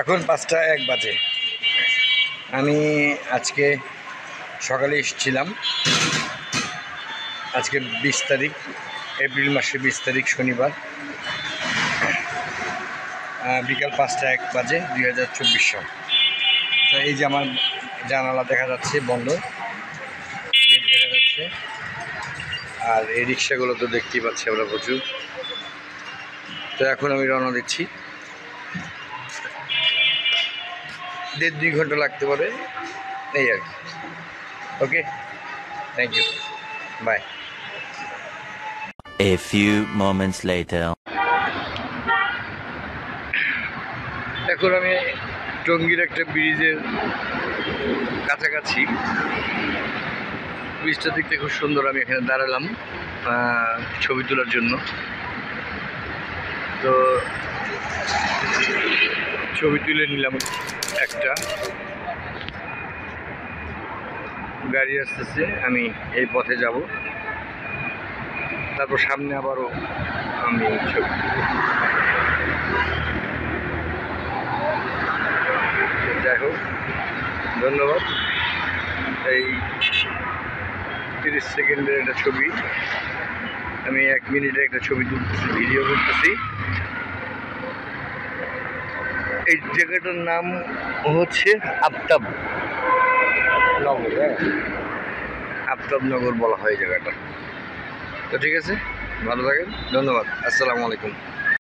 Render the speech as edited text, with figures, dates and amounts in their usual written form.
এখন 5টা 1 বাজে। আমি আজকে সকালে এসেছিলাম। আজকে 20 তারিখ, এপ্রিল মাসের 20 তারিখ শনিবার, বিকাল 5টা 1 বাজে 2024 সাল। তো এই যে আমার জানালা দেখা যাচ্ছে বন্ধ, গেট দেখা যাচ্ছে, আর এই রিক্সাগুলো তো দেখতেই পাচ্ছি আমরা প্রচুর। তো এখন আমি রওনা দিচ্ছি। 1.5-2 ঘন্টা লাগতে পারে, এই আর কি। Okay, thank you, bye. A few moments later. এখন আমি টঙ্গীর একটা ব্রিজের কাছাকাছি। ব্রিজটা দেখতে খুব সুন্দর। আমি এখানে দাঁড়ালাম ছবি তোলার জন্য। তো ছবি তুলে নিলাম। একটা গাড়ি আসতেছে, আমি এই পথে যাব, তারপর সামনে আবারও আমি ছবি তুলব। যাই হোক, ধন্যবাদ। এই 30 সেকেন্ডের একটা ছবি, আমি 1 মিনিটে একটা ছবি তুলতেছি, ভিডিও করতেছি। এই জায়গাটার নাম হচ্ছে আফতাব নগর। আফতাব নগর বলা হয় জায়গাটা। তো ঠিক আছে, ভালো থাকেন, ধন্যবাদ, আসসালামু আলাইকুম।